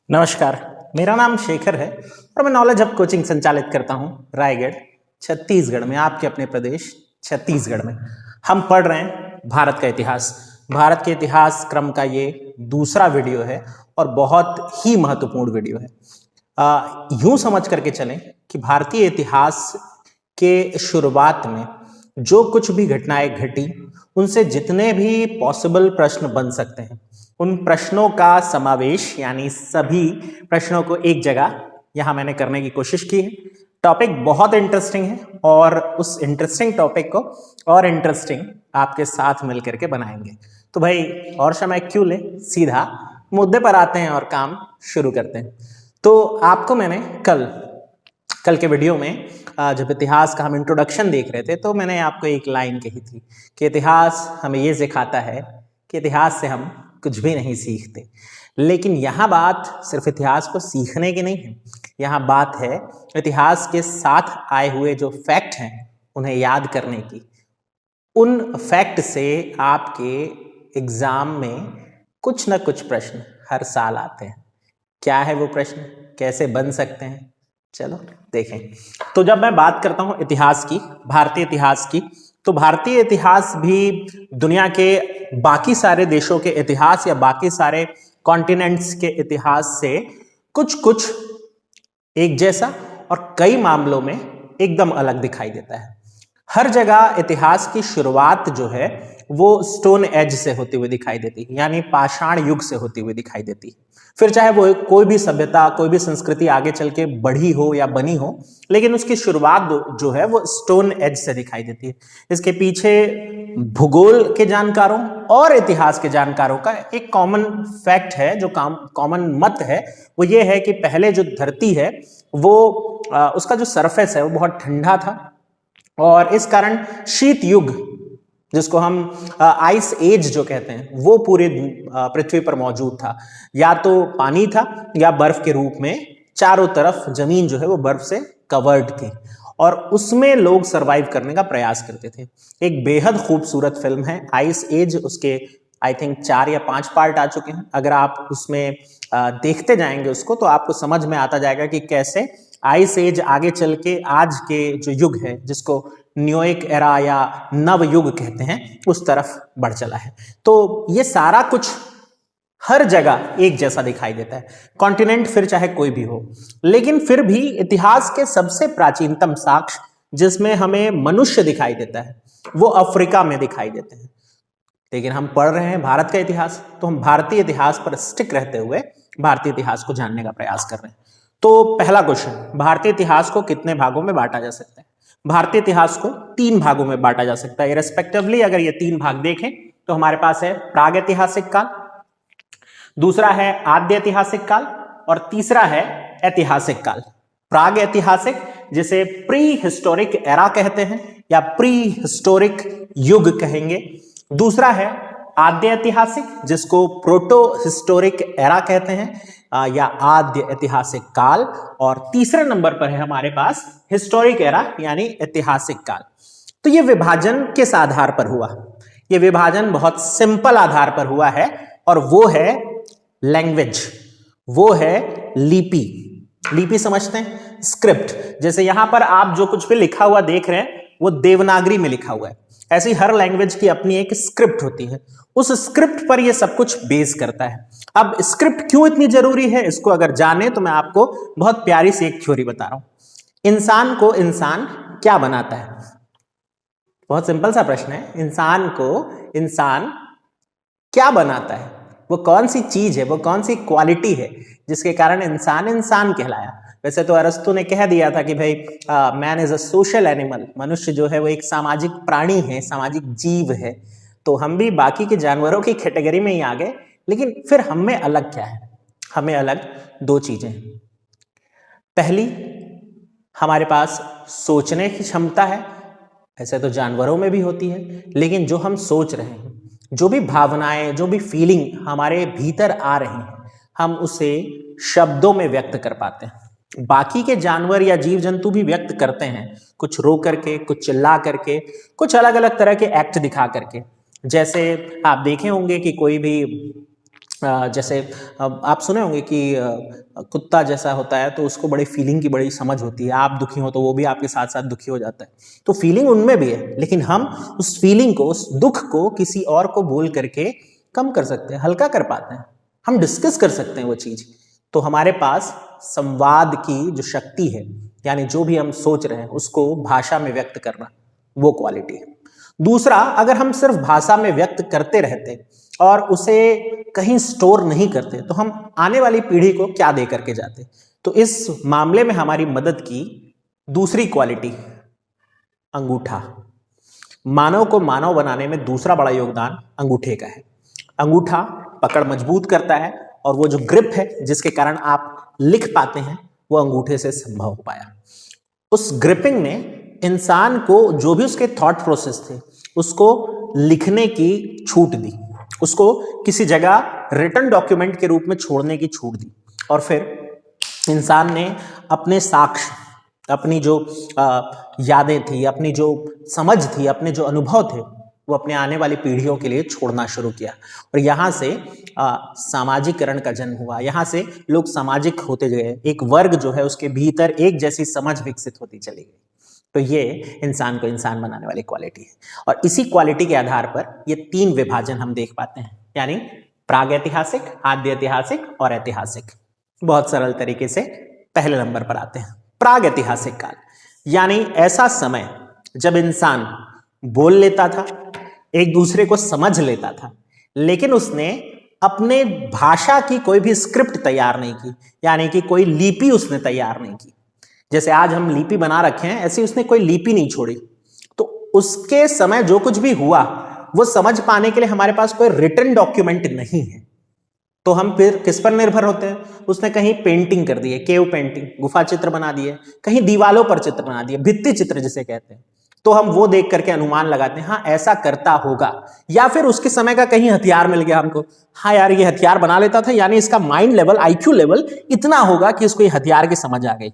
नमस्कार, मेरा नाम शेखर है और मैं नॉलेज हब कोचिंग संचालित करता हूं रायगढ़ छत्तीसगढ़ में, आपके अपने प्रदेश छत्तीसगढ़ में। हम पढ़ रहे हैं भारत का इतिहास। भारत के इतिहास क्रम का ये दूसरा वीडियो है और बहुत ही महत्वपूर्ण वीडियो है। यूं समझ करके चलें कि भारतीय इतिहास के शुरुआत में जो कुछ भी घटनाएं घटी, उनसे जितने भी पॉसिबल प्रश्न बन सकते हैं, उन प्रश्नों का समावेश यानी सभी प्रश्नों को एक जगह यहां मैंने करने की कोशिश की है। टॉपिक बहुत इंटरेस्टिंग है और उस इंटरेस्टिंग टॉपिक को और इंटरेस्टिंग आपके साथ मिलकर के बनाएंगे। तो भाई और समय क्यों ले, सीधा मुद्दे पर आते हैं और काम शुरू करते हैं। तो आपको मैंने कल के वीडियो में जब इतिहास का हम इंट्रोडक्शन देख रहे थे तो मैंने आपको एक लाइन कही थी कि इतिहास हमें ये सिखाता है कि इतिहास से हम कुछ भी नहीं सीखते। लेकिन यहाँ बात सिर्फ इतिहास को सीखने की नहीं है, यहाँ बात है इतिहास के साथ आए हुए जो फैक्ट हैं उन्हें याद करने की। उन फैक्ट से आपके एग्जाम में कुछ न कुछ प्रश्न हर साल आते हैं। क्या है वो प्रश्न, कैसे बन सकते हैं, चलो देखें। तो जब मैं बात करता हूं इतिहास की, भारतीय इतिहास की, तो भारतीय इतिहास भी दुनिया के बाकी सारे देशों के इतिहास या बाकी सारे कॉन्टिनेंट्स के इतिहास से कुछ कुछ एक जैसा और कई मामलों में एकदम अलग दिखाई देता है। हर जगह इतिहास की शुरुआत जो है वो स्टोन एज से होती हुई दिखाई देती है, यानी पाषाण युग से होती हुई दिखाई देती है। फिर चाहे वो कोई भी सभ्यता, कोई भी संस्कृति आगे चल के बढ़ी हो या बनी हो, लेकिन उसकी शुरुआत जो है वो स्टोन एज से दिखाई देती है। इसके पीछे भूगोल के जानकारों और इतिहास के जानकारों का एक कॉमन फैक्ट है, जो कॉमन मत है, वो ये है कि पहले जो धरती है वो उसका जो सरफेस है वो बहुत ठंडा था और इस कारण शीत युग, जिसको हम आइस एज जो कहते हैं, वो पूरे पृथ्वी पर मौजूद था। या तो पानी था या बर्फ के रूप में चारों तरफ जमीन जो है वो बर्फ से कवर्ड थी और उसमें लोग सरवाइव करने का प्रयास करते थे। एक बेहद खूबसूरत फिल्म है आइस एज, उसके आई थिंक 4 या 5 पार्ट आ चुके हैं। अगर आप उसमें देखते जाएंगे उसको तो आपको समझ में आता जाएगा कि कैसे आइस एज आगे चल के आज के जो युग है, जिसको न्योइक एरा या नव युग कहते हैं, उस तरफ बढ़ चला है। तो ये सारा कुछ हर जगह एक जैसा दिखाई देता है, कॉन्टिनेंट फिर चाहे कोई भी हो। लेकिन फिर भी इतिहास के सबसे प्राचीनतम साक्ष्य जिसमें हमें मनुष्य दिखाई देता है वो अफ्रीका में दिखाई देते हैं। लेकिन हम पढ़ रहे हैं भारत का इतिहास, तो हम भारतीय इतिहास पर स्टिक रहते हुए भारतीय इतिहास को जानने का प्रयास कर रहे हैं। तो पहला क्वेश्चन, भारतीय इतिहास को कितने भागों में बांटा जा सकता है? भारतीय इतिहास को 3 भागों में बांटा जा सकता है। रेस्पेक्टिवली अगर ये 3 भाग देखें तो हमारे पास है प्राग ऐतिहासिक काल, दूसरा है आद्य ऐतिहासिक काल और तीसरा है ऐतिहासिक काल। प्राग ऐतिहासिक, जिसे प्री हिस्टोरिक एरा कहते हैं या प्री हिस्टोरिक युग कहेंगे। दूसरा है आद्य ऐतिहासिक, जिसको प्रोटो हिस्टोरिक एरा कहते हैं या आद्य ऐतिहासिक काल। और तीसरे नंबर पर है हमारे पास हिस्टोरिक एरा यानी ऐतिहासिक काल। तो ये विभाजन किस आधार पर हुआ? ये विभाजन बहुत सिंपल आधार पर हुआ है और वो है लैंग्वेज, वो है लिपि। लिपि समझते हैं? स्क्रिप्ट। जैसे यहां पर आप जो कुछ भी लिखा हुआ देख रहे हैं वो देवनागरी में लिखा हुआ है। ऐसी हर लैंग्वेज की अपनी एक स्क्रिप्ट होती है, उस स्क्रिप्ट पर ये सब कुछ बेस करता है। अब स्क्रिप्ट क्यों इतनी जरूरी है, इसको अगर जाने तो मैं आपको बहुत प्यारी सी एक थ्योरी बता रहा हूं। इंसान को इंसान क्या बनाता है? बहुत सिंपल सा प्रश्न है। इंसान को इंसान क्या बनाता है? वो कौन सी चीज है, वो कौन सी क्वालिटी है जिसके कारण इंसान इंसान कहलाया? वैसे तो अरस्तु ने कह दिया था कि भाई man is a social animal, मनुष्य जो है वो एक सामाजिक प्राणी है, सामाजिक जीव है। तो हम भी बाकी के जानवरों की कैटेगरी में ही आ गए। लेकिन फिर हम में अलग क्या है? हमें अलग 2 चीजें हैं। पहली, हमारे पास सोचने की क्षमता है। ऐसे तो जानवरों में भी होती है, लेकिन जो हम सोच रहे हैं, जो भी भावनाएं, जो भी फीलिंग हमारे भीतर आ रही हैं, हम उसे शब्दों में व्यक्त कर पाते हैं। बाकी के जानवर या जीव जंतु भी व्यक्त करते हैं, कुछ रो करके, कुछ चिल्ला करके, कुछ अलग अलग तरह के एक्ट दिखा करके। जैसे आप देखे होंगे कि कोई भी जैसे आप सुने होंगे कि कुत्ता जैसा होता है तो उसको बड़ी फीलिंग की बड़ी समझ होती है, आप दुखी हो तो वो भी आपके साथ साथ दुखी हो जाता है, तो फीलिंग उनमें भी है, लेकिन हम उस फीलिंग को, उस दुख को किसी और को बोल करके कम कर सकते हैं, हल्का कर पाते हैं, हम डिस्कस कर सकते हैं वो चीज। तो हमारे पास संवाद की जो शक्ति है, यानी जो भी हम सोच रहे हैं उसको भाषा में व्यक्त करना, वो क्वालिटी है। दूसरा, अगर हम सिर्फ भाषा में व्यक्त करते रहते और उसे कहीं स्टोर नहीं करते तो हम आने वाली पीढ़ी को क्या दे करके जाते। तो इस मामले में हमारी मदद की दूसरी क्वालिटी, अंगूठा। मानव को मानव बनाने में दूसरा बड़ा योगदान अंगूठे का है। अंगूठा पकड़ मजबूत करता है और वो जो ग्रिप है जिसके कारण आप लिख पाते हैं वो अंगूठे से संभव हो पाया। उस ग्रिपिंग ने इंसान को जो भी उसके थॉट प्रोसेस थे उसको लिखने की छूट दी, उसको किसी जगह रिटन डॉक्यूमेंट के रूप में छोड़ने की छूट दी, और फिर इंसान ने अपने साक्ष्य, अपनी जो यादें थी, अपनी जो समझ थी, अपने जो अनुभव थे वो अपने आने वाली पीढ़ियों के लिए छोड़ना शुरू किया। और यहाँ से सामाजिकरण का जन्म हुआ, यहाँ से लोग सामाजिक होते गए, एक वर्ग जो है उसके भीतर एक जैसी समझ विकसित होती चली गई। तो ये इंसान को इंसान बनाने वाली क्वालिटी है। और इसी क्वालिटी के आधार पर ये तीन विभाजन हम देख पाते हैं, यानी प्रागैतिहासिक, आद्य ऐतिहासिक और ऐतिहासिक। बहुत सरल तरीके से पहले नंबर पर आते हैं प्रागैतिहासिक काल, यानी ऐसा समय जब इंसान बोल लेता था, एक दूसरे को समझ लेता था, लेकिन उसने अपने भाषा की कोई भी स्क्रिप्ट तैयार नहीं की, यानी कि कोई लिपि उसने तैयार नहीं की। जैसे आज हम लिपि बना रखे हैं, ऐसे उसने कोई लिपि नहीं छोड़ी। तो उसके समय जो कुछ भी हुआ वो समझ पाने के लिए हमारे पास कोई रिटन डॉक्यूमेंट नहीं है। तो हम फिर किस पर निर्भर होते हैं? उसने कहीं पेंटिंग कर दी है, केव पेंटिंग, गुफा चित्र बना दिए, कहीं दीवालों पर चित्र बना दिए, भित्ति चित्र जिसे कहते हैं, तो हम वो देख करके अनुमान लगाते हैं, हाँ ऐसा करता होगा। या फिर उसके समय का कहीं हथियार मिल गया हमको, हाँ यार ये हथियार बना लेता था, यानी इसका माइंड लेवल, आईक्यू लेवल इतना होगा कि इसको ये हथियार की समझ आ गई,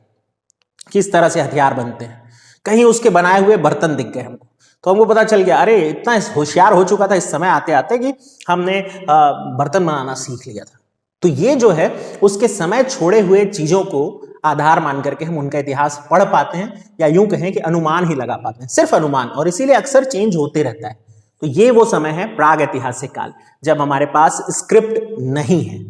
किस तरह से हथियार बनते हैं। कहीं उसके बनाए हुए बर्तन दिख गए हमको, तो हमको पता चल गया अरे इतना होशियार हो चुका था इस समय आते आते कि हमने बर्तन बनाना सीख लिया था। तो ये जो है उसके समय छोड़े हुए चीजों को आधार मान करके हम उनका इतिहास पढ़ पाते हैं, या यूं कहें कि अनुमान ही लगा पाते हैं, सिर्फ अनुमान, और इसीलिए अक्सर चेंज होते रहता है। तो ये वो समय है प्राग ऐतिहासिक काल, जब हमारे पास स्क्रिप्ट नहीं है।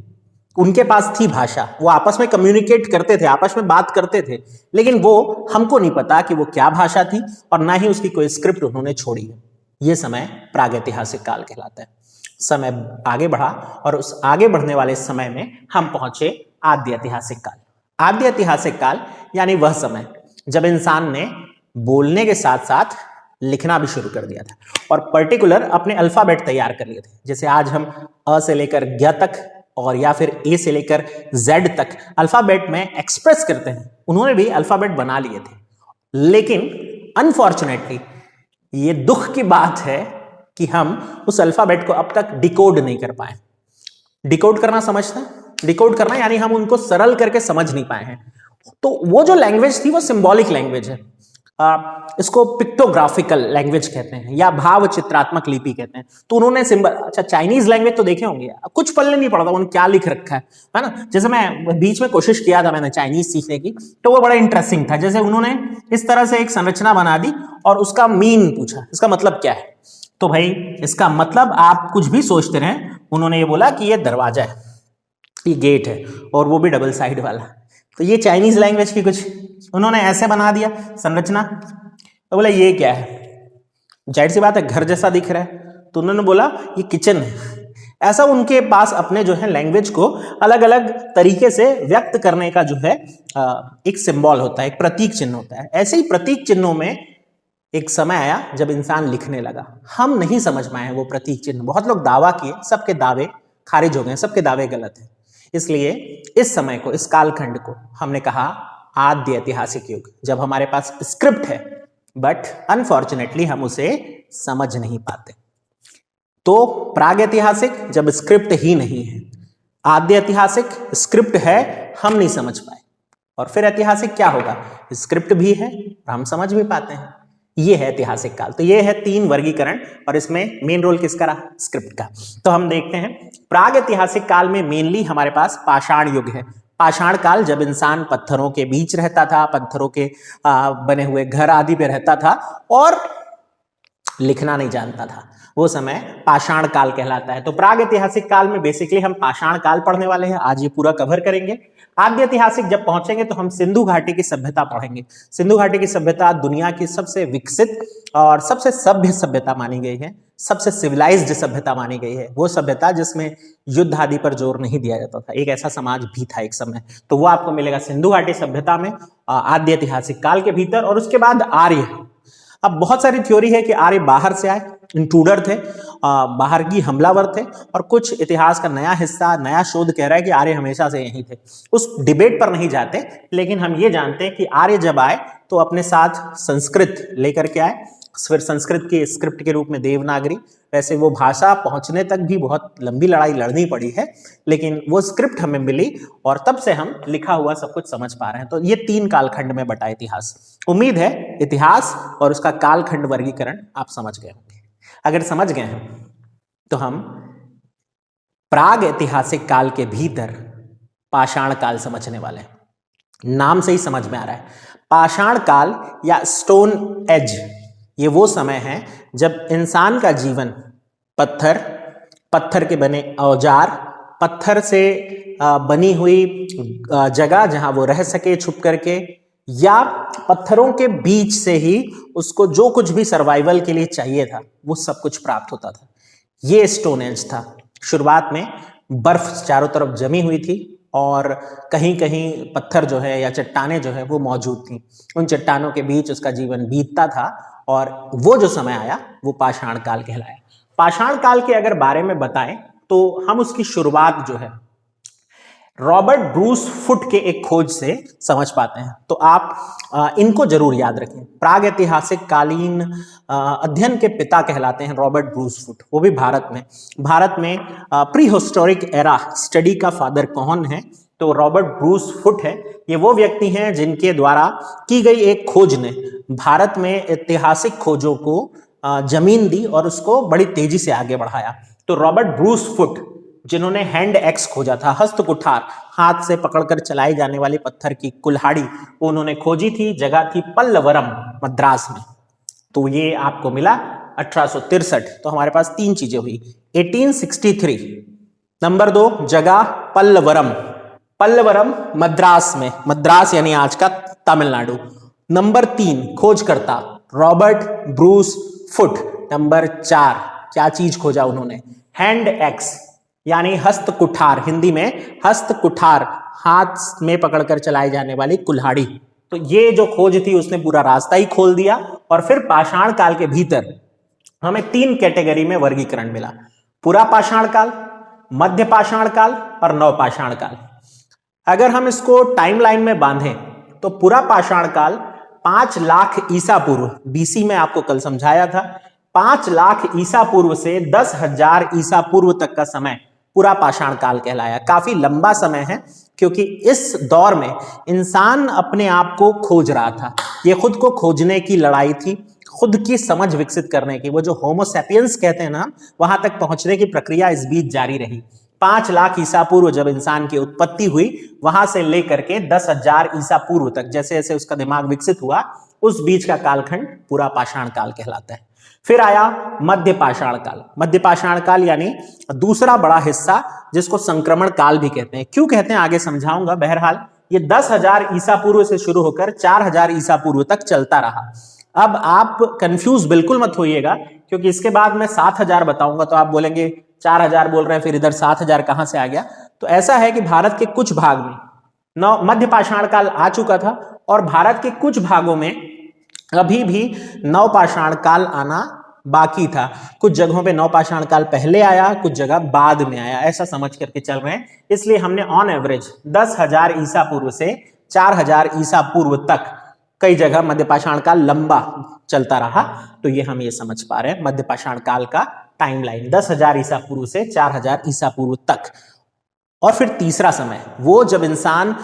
उनके पास थी भाषा, वो आपस में कम्युनिकेट करते थे, आपस में बात करते थे, लेकिन वो हमको नहीं पता कि वो क्या भाषा थी और ना ही उसकी कोई स्क्रिप्ट उन्होंने छोड़ी है। ये समय प्रागैतिहासिक काल कहलाता है। समय आगे बढ़ा और उस आगे बढ़ने वाले समय में हम पहुंचे आद्य ऐतिहासिक काल। आद्य ऐतिहासिक काल यानी वह समय जब इंसान ने बोलने के साथ साथ लिखना भी शुरू कर दिया था, और पर्टिकुलर अपने अल्फाबेट तैयार कर लिए थे। जैसे आज हम अ से लेकर ज्ञ तक और या फिर ए से लेकर जेड तक अल्फाबेट में एक्सप्रेस करते हैं, उन्होंने भी अल्फाबेट बना लिए थे। लेकिन अनफॉर्चुनेटली ये दुख की बात है कि हम उस अल्फाबेट को अब तक डिकोड नहीं कर पाए। डिकोड करना समझते हैं? डिकोड करना यानी हम उनको सरल करके समझ नहीं पाए हैं। तो वो जो लैंग्वेज थी वो सिंबॉलिक लैंग्वेज है, इसको पिक्टोग्राफिकल लैंग्वेज कहते हैं या भाव चित्रात्मक लिपि कहते हैं। तो उन्होंने सिंबल, अच्छा चाइनीज लैंग्वेज तो देखे होंगे, कुछ पल्ले नहीं पड़ता उन्होंने क्या लिख रखा है ना। जैसे मैं बीच में कोशिश किया था मैंने चाइनीज सीखने की, तो वो बड़ा इंटरेस्टिंग था। जैसे उन्होंने इस तरह से एक संरचना बना दी और उसका मीन पूछा, इसका मतलब क्या है? तो भाई इसका मतलब आप कुछ भी सोचते रहे, उन्होंने ये बोला कि ये दरवाजा है, ये गेट है, और वो भी डबल साइड वाला। तो ये चाइनीज लैंग्वेज की कुछ उन्होंने ऐसे बना दिया संरचना। तो बोला ये क्या है? जाहिर सी बात है घर जैसा दिख रहा है, तो उन्होंने बोला ये किचन है। ऐसा उनके पास अपने जो है लैंग्वेज को अलग अलग तरीके से व्यक्त करने का जो है एक सिंबल होता है, एक प्रतीक चिन्ह होता है। ऐसे ही प्रतीक चिन्हों में एक समय आया जब इंसान लिखने लगा। हम नहीं समझ पाए वो प्रतीक चिन्ह, बहुत लोग दावा किए, सबके दावे खारिज हो गए, सबके दावे गलत हैं। इसलिए इस समय को, इस कालखंड को हमने कहा आद्य ऐतिहासिक युग, जब हमारे पास स्क्रिप्ट है बट अनफॉर्चुनेटली हम उसे समझ नहीं पाते। तो प्राग ऐतिहासिक जब स्क्रिप्ट ही नहीं है, आद्य ऐतिहासिक स्क्रिप्ट है हम नहीं समझ पाए, और फिर ऐतिहासिक क्या होगा? स्क्रिप्ट भी है और हम समझ भी पाते हैं। ये है ऐतिहासिक काल। तो ये है 3 वर्गीकरण और इसमें मेन रोल किसका रहा? स्क्रिप्ट का। तो हम देखते हैं प्राग ऐतिहासिक काल में मेनली हमारे पास पाषाण युग है। पाषाण काल जब इंसान पत्थरों के बीच रहता था, पत्थरों के बने हुए घर आदि पे रहता था और लिखना नहीं जानता था, वो समय पाषाण काल कहलाता है। तो प्राग ऐतिहासिक काल में बेसिकली हम पाषाण काल पढ़ने वाले हैं, आज ये पूरा कवर करेंगे। आद्य ऐतिहासिक जब पहुंचेंगे तो हम सिंधु घाटी की सभ्यता पढ़ेंगे। सिंधु घाटी की सभ्यता दुनिया की सबसे विकसित और सबसे सभ्य सभ्यता मानी गई है, सबसे सिविलाइज्ड सभ्यता मानी गई है। वो सभ्यता जिसमें युद्ध आदि पर जोर नहीं दिया जाता था, एक ऐसा समाज भी था एक समय। तो वो आपको मिलेगा सिंधु घाटी सभ्यता में, आद्य ऐतिहासिक काल के भीतर। और उसके बाद आर्य। अब बहुत सारी थ्योरी है कि आर्य बाहर से आए, इंट्रूडर थे, बाहर की हमलावर थे, और कुछ इतिहास का नया हिस्सा, नया शोध कह रहा है कि आर्य हमेशा से यहीं थे। उस डिबेट पर नहीं जाते, लेकिन हम ये जानते हैं कि आर्य जब आए तो अपने साथ संस्कृत लेकर के आए, फिर संस्कृत की स्क्रिप्ट के रूप में देवनागरी। वैसे वो भाषा पहुंचने तक भी बहुत लंबी लड़ाई लड़नी पड़ी है, लेकिन वो स्क्रिप्ट हमें मिली और तब से हम लिखा हुआ सब कुछ समझ पा रहे हैं। तो ये 3 कालखंड में बटा इतिहास। उम्मीद है इतिहास और उसका कालखंड वर्गीकरण आप समझ गए होंगे। अगर समझ गए हैं तो हम प्राग ऐतिहासिक काल के भीतर पाषाण काल समझने वाले हैं। नाम से ही समझ में आ रहा है, पाषाण काल या स्टोन एज, ये वो समय है जब इंसान का जीवन पत्थर के बने औजार, पत्थर से बनी हुई जगह जहां वो रह सके छुप करके, या पत्थरों के बीच से ही उसको जो कुछ भी सर्वाइवल के लिए चाहिए था वो सब कुछ प्राप्त होता था। ये स्टोन एज था। शुरुआत में बर्फ चारों तरफ जमी हुई थी और कहीं कहीं पत्थर जो है या चट्टाने जो है वो मौजूद थी। उन चट्टानों के बीच उसका जीवन बीतता था और वो जो समय आया वो पाषाण काल कहलाया। पाषाण काल के अगर बारे में बताएं तो हम उसकी शुरुआत जो है रॉबर्ट ब्रूस फुट के एक खोज से समझ पाते हैं। तो आप इनको जरूर याद रखें। प्राग ऐतिहासिक कालीन अध्ययन के पिता कहलाते हैं रॉबर्ट ब्रूस फुट, वो भी भारत में प्री हिस्टोरिक एरा स्टडी का फादर कौन है? तो रॉबर्ट ब्रूस फुट है। ये वो व्यक्ति हैं जिनके द्वारा की गई एक खोज ने भारत में ऐतिहासिक खोजों को जमीन दी और उसको बड़ी तेजी से आगे बढ़ाया। तो रॉबर्ट ब्रूस फुट, जिन्होंने हैंड एक्स खोजा था, हस्त कुठार, हाथ से पकड़कर चलाई जाने वाली पत्थर की कुल्हाड़ी, वो उन्होंने खोजी थी। जगह थी पल्लवरम, मद्रास में। तो ये आपको मिला 1863। तो हमारे पास 3 चीजें हुई। 1863 नंबर 2 जगह पल्लवरम मद्रास में, मद्रास यानी आज का तमिलनाडु। नंबर 3 खोजकर्ता रॉबर्ट ब्रूस फुट। नंबर 4 क्या चीज खोजा उन्होंने? हैंड एक्स यानी हस्त कुठार, हिंदी में हस्त कुठार, हाथ में पकड़कर चलाई जाने वाली कुल्हाड़ी। तो ये जो खोज थी उसने पूरा रास्ता ही खोल दिया। और फिर पाषाण काल के भीतर हमें 3 कैटेगरी में वर्गीकरण मिला: पुरा पाषाण काल, मध्य पाषाण काल और नवपाषाण काल। अगर हम इसको टाइमलाइन में बांधें तो पुरा पाषाण काल 5 लाख ईसा पूर्व, बीसी में आपको कल समझाया था, 5 लाख ईसा पूर्व से 10,000 ईसा पूर्व तक का समय पूरा पाषाण काल कहलाया। काफी लंबा समय है क्योंकि इस दौर में इंसान अपने आप को खोज रहा था। ये खुद को खोजने की लड़ाई थी, खुद की समझ विकसित करने की। वो जो होमो सैपियंस कहते हैं ना, वहां तक पहुंचने की प्रक्रिया इस बीच जारी रही। 5 लाख ईसा पूर्व जब इंसान की उत्पत्ति हुई, वहां से लेकर के 10,000 ईसा पूर्व तक जैसे जैसे उसका दिमाग विकसित हुआ, उस बीच का कालखंड पूरा पाषाण काल कहलाता है। फिर आया मध्य पाषाण काल। मध्य पाषाण काल यानी दूसरा बड़ा हिस्सा, जिसको संक्रमण काल भी कहते हैं। क्यों कहते हैं आगे समझाऊंगा। बहरहाल ये 10,000 ईसा पूर्व से शुरू होकर 4,000 ईसा पूर्व तक चलता रहा। अब आप कंफ्यूज बिल्कुल मत होइएगा, क्योंकि इसके बाद मैं 7,000 बताऊंगा तो आप बोलेंगे 4,000 बोल रहे हैं, फिर इधर 7,000 कहां से आ गया? तो ऐसा है कि भारत के कुछ भाग में मध्य पाषाण काल आ चुका था और भारत के कुछ भागों में अभी भी नवपाषाण काल आना बाकी था। कुछ जगहों पे नवपाषाण काल पहले आया, कुछ जगह बाद में आया, ऐसा समझ करके चल रहे हैं। इसलिए हमने ऑन एवरेज 10,000 ईसा पूर्व से 4,000 ईसा पूर्व तक कई जगह मध्य पाषाण काल लंबा चलता रहा। तो ये हम ये समझ पा रहे हैं मध्य पाषाण काल का टाइमलाइन 10,000 ईसा पूर्व से 4,000 ईसा पूर्व तक। और फिर तीसरा समय, वो जब इंसान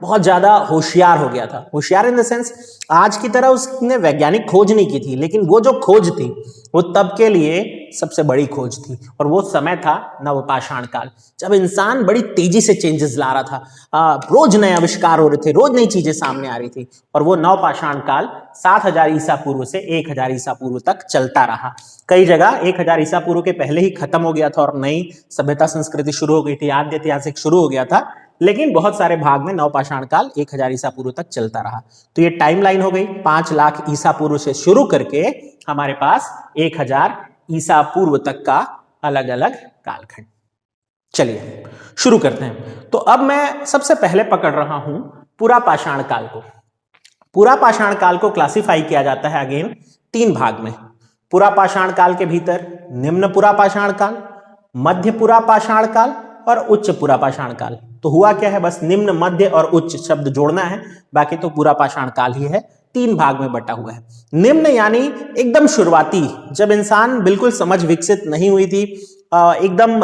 बहुत ज्यादा होशियार हो गया था। होशियार इन द सेंस आज की तरह उसने वैज्ञानिक खोज नहीं की थी, लेकिन वो जो खोज थी वो तब के लिए सबसे बड़ी खोज थी। और वो समय था नवपाषाण काल, जब इंसान बड़ी तेजी से चेंजेस ला रहा था, रोज नए आविष्कार हो रहे थे, रोज नई चीजें सामने आ रही थी। और वो नवपाषाण काल 7000 ईसा पूर्व से 1000 ईसा पूर्व तक चलता रहा। कई जगह 1000 ईसा पूर्व के पहले ही खत्म हो गया था और नई सभ्यता संस्कृति शुरू हो गई थी, आद्य ऐतिहासिक शुरू हो गया था, लेकिन बहुत सारे भाग में नवपाषाण काल 1000 ईसा पूर्व तक चलता रहा। तो ये टाइमलाइन हो गई 5 लाख ईसा पूर्व से शुरू करके हमारे पास 1000 ईसा पूर्व तक का अलग अलग कालखंड। चलिए शुरू करते हैं। तो अब मैं सबसे पहले पकड़ रहा हूं पुरापाषाण काल को। पुरापाषाण काल को क्लासिफाई किया जाता है अगेन 3 भाग में। पुरापाषाण काल के भीतर निम्न पुरापाषाण काल, मध्य पुरापाषाण काल और उच्च पुरापाषाण काल। तो हुआ क्या है, बस निम्न, मध्य और उच्च शब्द जोड़ना है, बाकी तो पुरापाषाण काल ही है। 3 भाग में बटा हुआ है। निम्न यानी एकदम शुरुआती, जब इंसान बिल्कुल समझ विकसित नहीं हुई थी, एकदम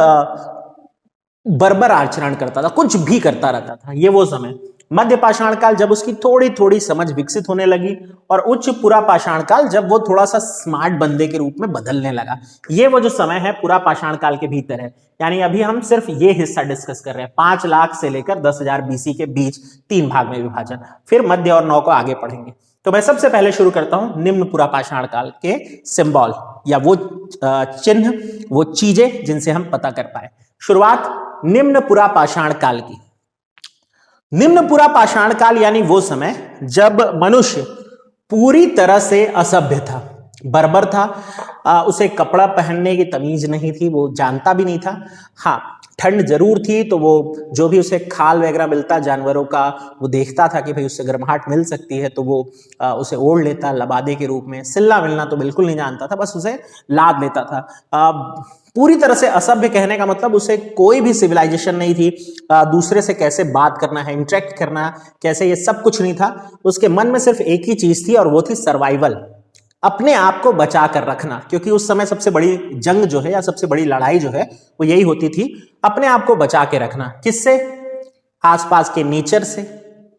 बर्बर आचरण करता था, कुछ भी करता रहता था, ये वो समय। मध्य पाषाण काल जब उसकी थोड़ी थोड़ी समझ विकसित होने लगी, और उच्च पुरापाषाण काल जब वो थोड़ा सा स्मार्ट बंदे के रूप में बदलने लगा। ये वो जो समय है पुरापाषाण काल के भीतर है। यानी अभी हम सिर्फ ये हिस्सा डिस्कस कर रहे हैं, 5 लाख से लेकर 10,000 बीसी के बीच 3 भाग में विभाजन। फिर मध्य और नौ को आगे पढ़ेंगे। तो मैं सबसे पहले शुरू करता हूं निम्न पुरापाषाण काल के सिंबल या वो चिन्ह, वो चीजें जिनसे हम पता कर पाए। शुरुआत निम्न पुरापाषाण काल की। निम्न पुरापाषाण काल यानी वो समय जब मनुष्य पूरी तरह से असभ्य था, बर्बर था, उसे कपड़ा पहनने की तमीज नहीं थी, वो जानता भी नहीं था। हाँ, ठंड जरूर थी, तो वो जो भी उसे खाल वगैरह मिलता जानवरों का, वो देखता था कि भाई उससे गर्माहट मिल सकती है, तो वो उसे ओढ़ लेता लबादे के रूप में। सिलना मिलना तो बिल्कुल नहीं जानता था, बस उसे लाद लेता था। पूरी तरह से असभ्य कहने का मतलब उसे कोई भी सिविलाइजेशन नहीं थी, दूसरे से कैसे बात करना है, इंटरेक्ट करना कैसे, ये सब कुछ नहीं था। उसके मन में सिर्फ एक ही चीज थी और वो थी सर्वाइवल, अपने आप को बचा कर रखना। क्योंकि उस समय सबसे बड़ी जंग जो है या सबसे बड़ी लड़ाई जो है वो यही होती थी, अपने आप को बचा के रखना। किससे? आसपास के नेचर से,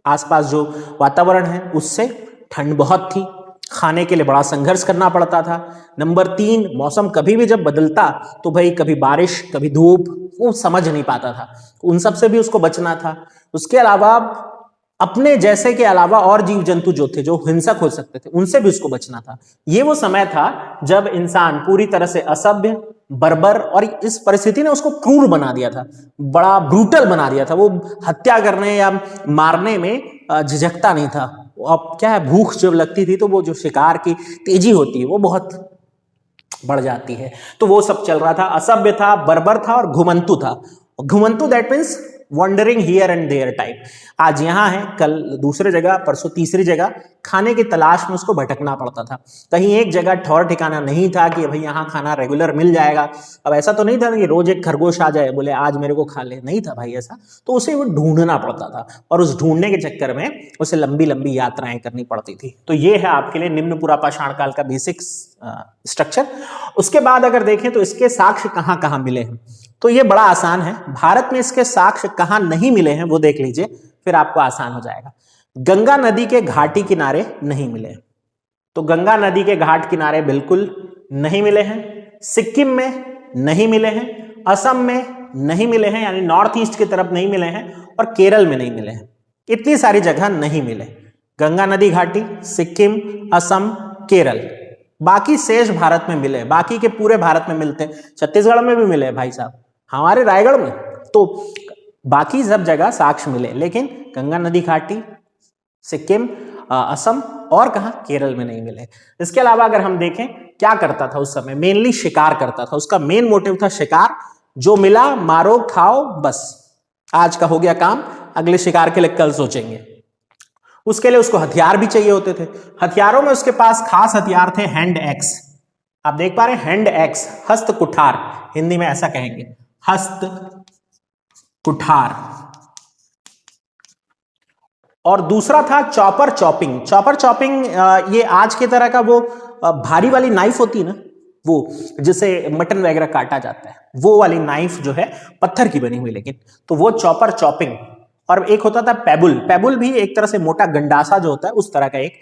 आसपास जो वातावरण है उससे। ठंड बहुत थी, खाने के लिए बड़ा संघर्ष करना पड़ता था। नंबर 3, मौसम कभी भी जब बदलता तो भाई कभी बारिश कभी धूप, वो समझ नहीं पाता था, उन सब से भी उसको बचना था। उसके अलावा अपने जैसे के अलावा और जीव जंतु जो थे, जो हिंसक हो सकते थे, उनसे भी उसको बचना था। ये वो समय था जब इंसान पूरी तरह से असभ्य, बर्बर, और इस परिस्थिति ने उसको क्रूर बना दिया था, बड़ा ब्रूटल बना दिया था। वो हत्या करने या मारने में झिझकता नहीं था। अब क्या है, भूख जब लगती थी तो वो जो शिकार की तेजी होती है वो बहुत बढ़ जाती है। तो वो सब चल रहा था, असभ्य था, बर्बर था और घुमंतु था। घुमंतु that means wandering here and there type. आज यहाँ है, कल दूसरे जगह, परसों तीसरी जगह, खाने की तलाश में उसको भटकना पड़ता था। कहीं एक जगह ठौर ठिकाना नहीं था कि भाई यहाँ खाना रेगुलर मिल जाएगा। अब ऐसा तो नहीं था कि रोज एक खरगोश आ जाए बोले आज मेरे को खा ले, नहीं था भाई ऐसा। तो उसे वो ढूंढना पड़ता था, और उस ढूंढने के चक्कर में उसे लंबी लंबी यात्राएं करनी पड़ती थी। तो ये है आपके लिए निम्न पुरापाषाण काल का बेसिक स्ट्रक्चर। उसके बाद अगर देखें तो इसके साक्ष्य कहाँ कहाँ मिले हैं, तो ये बड़ा आसान है। भारत में इसके साक्ष्य कहाँ नहीं मिले हैं वो देख लीजिए, फिर आपको आसान हो जाएगा। गंगा नदी के घाटी किनारे नहीं मिले, तो गंगा नदी के घाट किनारे बिल्कुल नहीं मिले हैं। सिक्किम में नहीं मिले हैं, असम में नहीं मिले हैं, यानी नॉर्थ ईस्ट की तरफ नहीं मिले हैं, और केरल में नहीं मिले हैं। इतनी सारी जगह नहीं मिले, गंगा नदी घाटी, सिक्किम, असम, केरल। बाकी शेष भारत में मिले, बाकी के पूरे भारत में मिलते हैं। छत्तीसगढ़ में भी मिले भाई साहब, हमारे रायगढ़ में, तो बाकी सब जगह साक्ष्य मिले, लेकिन गंगा नदी घाटी, सिक्किम, असम और कहा, केरल में नहीं मिले। इसके अलावा अगर हम देखें क्या करता था उस समय, मेनली शिकार करता था, उसका मेन मोटिव था शिकार। जो मिला मारो खाओ, बस आज का हो गया काम, अगले शिकार के लिए कल सोचेंगे। उसके लिए उसको हथियार भी चाहिए होते थे। हथियारों में उसके पास खास हथियार थे हैंड एक्स। आप देख पा रहे हैं, हैंड एक्स, हस्त कुठार, हिंदी में ऐसा कहेंगे, हस्त कुठार। और दूसरा था चॉपर चॉपिंग। चॉपर चॉपिंग ये आज की तरह का वो भारी वाली नाइफ होती है ना, वो जिसे मटन वगैरह काटा जाता है, वो वाली नाइफ जो है पत्थर की बनी हुई, लेकिन तो वो चॉपर चॉपिंग। और एक होता था पेबुल। पेबुल भी एक तरह से मोटा गंडासा जो होता है उस तरह का एक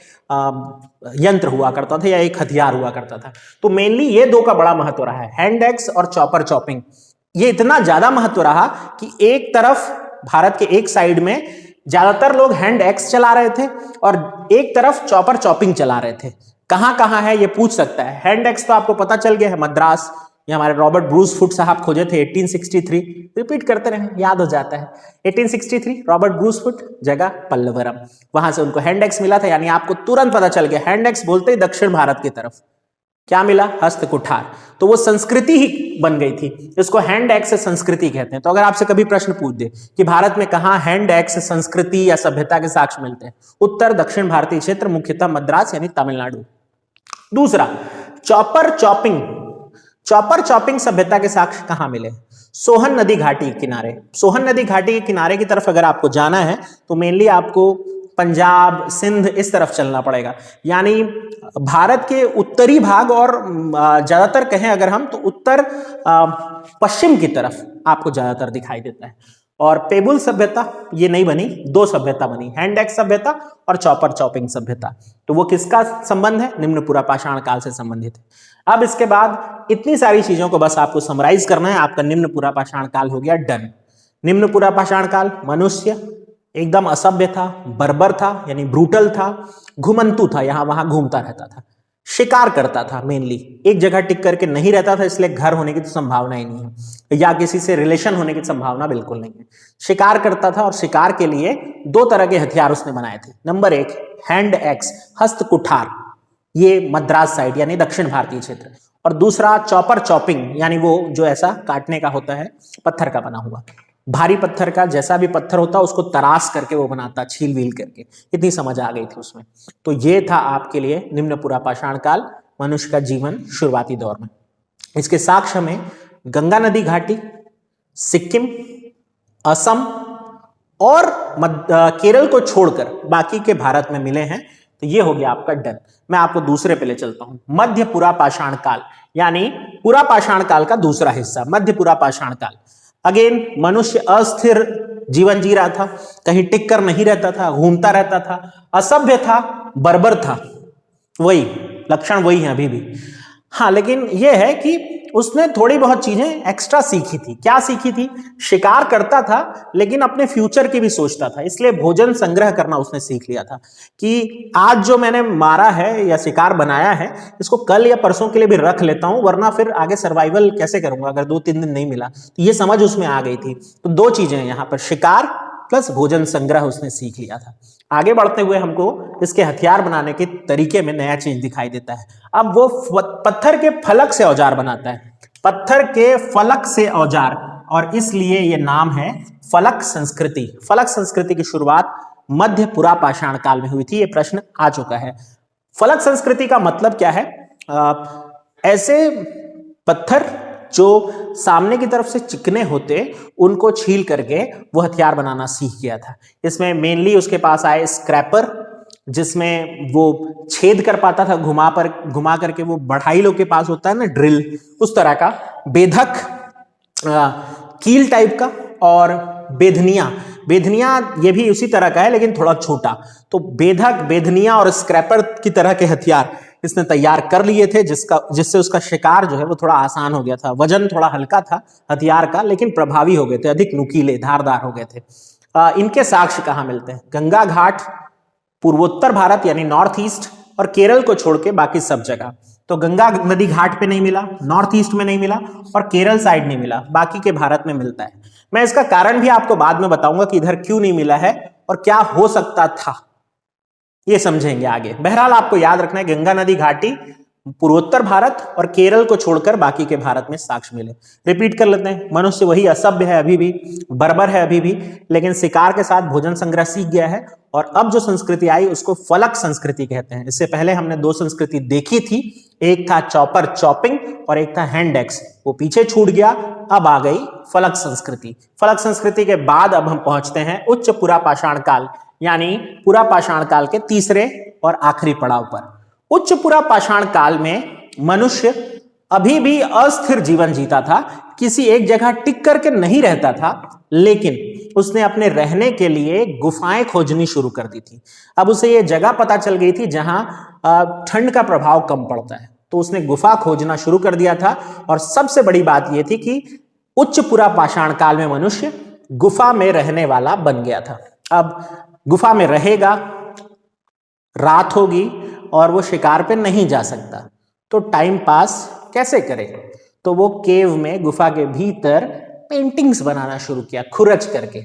यंत्र हुआ करता था या एक हथियार हुआ करता था। तो मेनली ये दो का बड़ा महत्व रहा है, हैंड एक्स और चॉपर चॉपिंग। ये इतना ज्यादा महत्व रहा कि एक तरफ भारत के एक साइड में ज्यादातर लोग हैंड एक्स चला रहे थे और एक तरफ चॉपर चॉपिंग चला रहे थे। कहां कहां है ये पूछ सकता है। हैंड एक्स तो आपको पता चल गया है, मद्रास, ये हमारे रॉबर्ट ब्रूस फुट साहब खोजे थे 1863, रिपीट करते रहे याद हो जाता है। 1863 रॉबर्ट ब्रूस फुट, जगह पल्लवरम, वहां से उनको हैंड एक्स मिला था। यानी आपको तुरंत पता चल गया, हैंड एक्स बोलते ही दक्षिण भारत की तरफ क्या मिला, हस्त कुठार। तो वो संस्कृति ही बन गई थी, इसको हैंड एक्स से संस्कृति कहते हैं। तो अगर आपसे कभी प्रश्न पूछ दे कि भारत में कहां हैंड एक्स संस्कृति या सभ्यता के साक्ष्य मिलते हैं, उत्तर दक्षिण भारतीय क्षेत्र, मुख्यतः मद्रास यानी तमिलनाडु। दूसरा, चॉपर चॉपिंग। चॉपर चॉपिंग सभ्यता के साक्ष्य कहां मिले, सोहन नदी घाटी के किनारे। सोहन नदी घाटी के किनारे की तरफ अगर आपको जाना है तो मेनली आपको पंजाब, सिंध इस तरफ चलना पड़ेगा। यानी भारत के उत्तरी भाग और ज्यादातर कहें अगर हम तो उत्तर पश्चिम की तरफ आपको ज्यादातर दिखाई देता है। और पेबुल सभ्यता ये नहीं बनी, दो सभ्यता बनी, हैंड एक्स सभ्यता और चॉपर चॉपिंग सभ्यता। तो वो किसका संबंध है, निम्न पुरा पाषाण काल से संबंधित है। अब इसके बाद इतनी सारी चीजों को बस आपको समराइज करना है, आपका निम्न पुरा पाषाण काल हो गया डन। निम्न पुरा पाषाण काल, मनुष्य एकदम असभ्य था, बर्बर था यानी ब्रूटल था, घुमंतु था, यहां वहां घूमता रहता था, शिकार करता था, मेनली एक जगह टिक करके नहीं रहता था, इसलिए घर होने की तो संभावना ही नहीं है, या किसी से रिलेशन होने की संभावना बिल्कुल नहीं है। शिकार करता था और शिकार के लिए दो तरह के हथियार उसने बनाए थे। नंबर एक, हैंड एक्स, हस्त कुठार, ये मद्रास साइड यानी दक्षिण भारतीय क्षेत्र। और दूसरा चॉपर चॉपिंग, यानी वो जो ऐसा काटने का होता है, पत्थर का बना हुआ, भारी पत्थर का, जैसा भी पत्थर होता उसको तराश करके वो बनाता, छील व्हील करके। इतनी समझ आ गई थी उसमें। तो ये था आपके लिए निम्न पुरा पाषाण काल, मनुष्य का जीवन शुरुआती दौर में। इसके साक्ष्य में गंगा नदी घाटी, सिक्किम, असम और केरल को छोड़कर बाकी के भारत में मिले हैं। तो ये हो गया आपका डन। मैं आपको दूसरे पे ले चलता हूं, मध्य पुरा पाषाण काल, यानी पुरा पाषाण काल का दूसरा हिस्सा, मध्य पुरा पाषाण काल। अगेन मनुष्य अस्थिर जीवन जी रहा था, कहीं टिक कर नहीं रहता था, घूमता रहता था, असभ्य था, बर्बर था, वही लक्षण वही है अभी भी। हाँ, लेकिन यह है कि उसने थोड़ी बहुत चीजें एक्स्ट्रा सीखी थी। क्या सीखी थी, शिकार करता था लेकिन अपने फ्यूचर की भी सोचता था, इसलिए भोजन संग्रह करना उसने सीख लिया था कि आज जो मैंने मारा है या शिकार बनाया है, इसको कल या परसों के लिए भी रख लेता हूं, वरना फिर आगे सर्वाइवल कैसे करूंगा अगर 2-3 दिन नहीं मिला। तो ये समझ उसमें आ गई थी। तो दो चीजें यहाँ पर, शिकार प्लस भोजन संग्रह उसने सीख लिया था। आगे बढ़ते हुए हमको इसके हथियार बनाने के तरीके में नया चीज दिखाई देता है। अब वो पत्थर के फलक से औजार बनाता है, पत्थर के फलक से औजार, और इसलिए ये नाम है फलक संस्कृति। फलक संस्कृति की शुरुआत मध्य पुरा पाषाण काल में हुई थी। ये प्रश्न आ चुका है। फलक संस्कृति का मतलब क्या है, ऐसे पत्थर जो सामने की तरफ से चिकने होते उनको छील करके वो हथियार बनाना सीख गया था। इसमें मेनली उसके पास आए स्क्रैपर, जिसमें वो छेद कर पाता था घुमा करके, वो बढ़ाई लोग के पास होता है ना ड्रिल, उस तरह का, बेधक कील टाइप का, और बेधनिया ये भी उसी तरह का है लेकिन थोड़ा छोटा। तो बेधक, बेधनिया और स्क्रैपर की तरह के हथियार इसने तैयार कर लिए थे, जिससे उसका शिकार जो है वो थोड़ा आसान हो गया था। वजन थोड़ा हल्का था हथियार का, लेकिन प्रभावी हो गए थे, अधिक नुकीले, धारदार हो गए थे। इनके साक्ष्य कहाँ मिलते हैं, गंगा घाट, पूर्वोत्तर भारत यानी नॉर्थ ईस्ट, और केरल को छोड़ के बाकी सब जगह। तो गंगा नदी घाट पे नहीं मिला, नॉर्थ ईस्ट में नहीं मिला, और केरल साइड नहीं मिला, बाकी के भारत में मिलता है। मैं इसका कारण भी आपको बाद में बताऊंगा कि इधर क्यों नहीं मिला है और क्या हो सकता था, ये समझेंगे आगे। बहरहाल आपको याद रखना है, गंगा नदी घाटी, पूर्वोत्तर भारत और केरल को छोड़कर बाकी के भारत में साक्ष्य मिले। रिपीट कर लेते हैं, मनुष्य वही असभ्य है अभी भी, बर्बर है अभी भी, लेकिन शिकार के साथ भोजन संग्रह सीख गया है। और अब जो संस्कृति आई उसको फलक संस्कृति कहते हैं। इससे पहले हमने दो संस्कृति देखी थी, एक था चॉपर चॉपिंग और एक था हैंड एक्स, वो पीछे छूट गया, अब आ गई फलक संस्कृति। फलक संस्कृति के बाद अब हम पहुंचते हैं उच्च पुरा पाषाण काल, यानी पुरा पाषाण काल के तीसरे और आखिरी पड़ाव पर। उच्च पुरा पाषाण काल में मनुष्य अभी भी अस्थिर जीवन जीता था, किसी एक जगह टिक करके नहीं रहता था, लेकिन उसने अपने रहने के लिए गुफाएं खोजनी शुरू कर दी थी। अब उसे ये जगह पता चल गई थी जहां ठंड का प्रभाव कम पड़ता है, तो उसने गुफा खोजना शुरू कर दिया था। और सबसे बड़ी बात यह थी कि उच्च पुरा पाषाण काल में मनुष्य गुफा में रहने वाला बन गया था। अब गुफा में रहेगा, रात होगी और वो शिकार पे नहीं जा सकता, तो टाइम पास कैसे करे? तो वो केव में, गुफा के भीतर पेंटिंग्स बनाना शुरू किया, खुरच करके।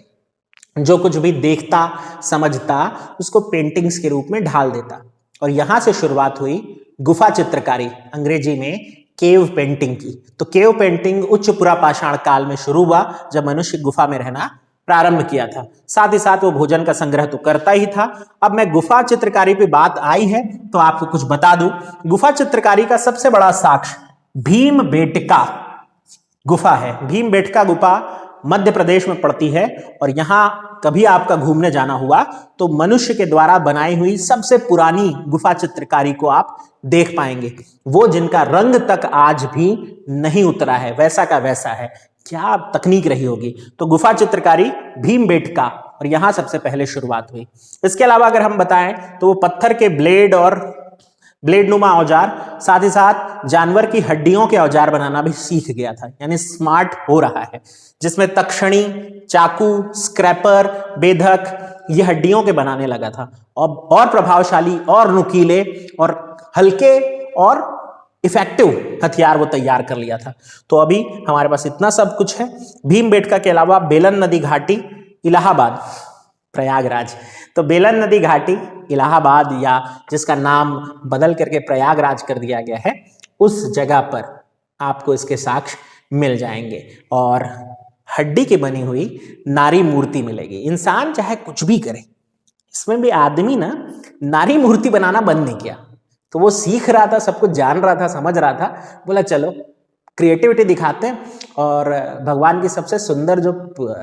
जो कुछ भी देखता समझता उसको पेंटिंग्स के रूप में ढाल देता। और यहां से शुरुआत हुई गुफा चित्रकारी, अंग्रेजी में केव पेंटिंग की। तो केव पेंटिंग उच्च पुरा पाषाण काल में शुरू हुआ, जब मनुष्य गुफा में रहना प्रारंभ किया था। साथ ही साथ वो भोजन का संग्रह तो करता ही था। अब मैं गुफा चित्रकारी पे बात आई है तो आपको कुछ बता दूं। गुफा चित्रकारी का सबसे बड़ा साक्ष्य भीमबेटका गुफा है। भीमबेटका गुफा मध्य प्रदेश में पड़ती है, और यहां कभी आपका घूमने जाना हुआ तो मनुष्य के द्वारा बनाई हुई सबसे पुरानी गुफा चित्रकारी को आप देख पाएंगे। वो जिनका रंग तक आज भी नहीं उतरा है, वैसा का वैसा है। क्या तकनीक रही होगी। तो गुफा चित्रकारी भीमबेटका, और यहां सबसे पहले शुरुआत हुई। इसके अलावा अगर हम बताएं तो वो पत्थर के ब्लेड और ब्लेडनुमा औजार, साथ ही साथ जानवर की हड्डियों के औजार बनाना भी सीख गया था, यानी स्मार्ट हो रहा है, जिसमें तक्षणी, चाकू, स्क्रैपर, बेधक ये हड्डियों के बनाने लगा था। और प्रभावशाली और नुकीले और हल्के और इफेक्टिव हथियार वो तैयार कर लिया था। तो अभी हमारे पास इतना सब कुछ है। भीमबेटका के अलावा बेलन नदी घाटी, इलाहाबाद, प्रयागराज। तो बेलन नदी घाटी, इलाहाबाद, या जिसका नाम बदल करके प्रयागराज कर दिया गया है, उस जगह पर आपको इसके साक्ष्य मिल जाएंगे। और हड्डी की बनी हुई नारी मूर्ति मिलेगी। इंसान चाहे कुछ भी करे, इसमें भी आदमी ना नारी मूर्ति बनाना बंद नहीं किया। तो वो सीख रहा था, सब कुछ जान रहा था, समझ रहा था, बोला चलो क्रिएटिविटी दिखाते हैं और भगवान की सबसे सुंदर जो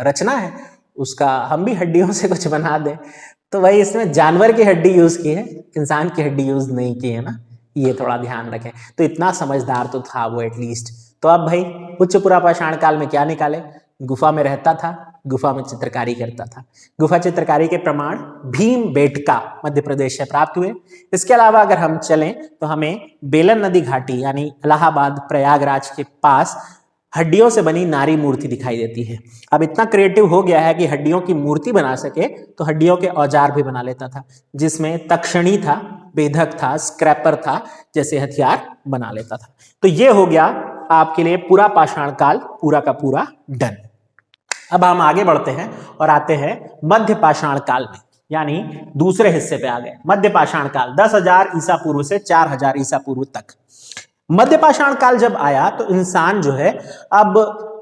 रचना है उसका हम भी हड्डियों से कुछ बना दें। तो भाई इसमें जानवर की हड्डी यूज की है, इंसान की हड्डी यूज नहीं की है ना, ये थोड़ा ध्यान रखें। तो इतना समझदार तो था वो एटलीस्ट। तो अब भाई उच्च पुरा पाषाण काल में क्या निकाले? गुफा में रहता था, गुफा में चित्रकारी करता था। गुफा चित्रकारी के प्रमाण भीमबेटका मध्य प्रदेश से प्राप्त हुए। इसके अलावा अगर हम चलें तो हमें बेलन नदी घाटी यानी इलाहाबाद प्रयागराज के पास हड्डियों से बनी नारी मूर्ति दिखाई देती है। अब इतना क्रिएटिव हो गया है कि हड्डियों की मूर्ति बना सके तो हड्डियों के औजार भी बना लेता था, जिसमें तक्षणी था, बेधक था, स्क्रैपर था, जैसे हथियार बना लेता था। तो ये हो गया आपके लिए पूरा पाषाण काल पूरा का पूरा डन। अब हम आगे बढ़ते हैं और आते हैं मध्य पाषाण काल में, यानी दूसरे हिस्से पे आ गए। मध्य पाषाण काल 10,000 ईसा पूर्व से 4,000 ईसा पूर्व तक। मध्य पाषाण काल जब आया तो इंसान जो है अब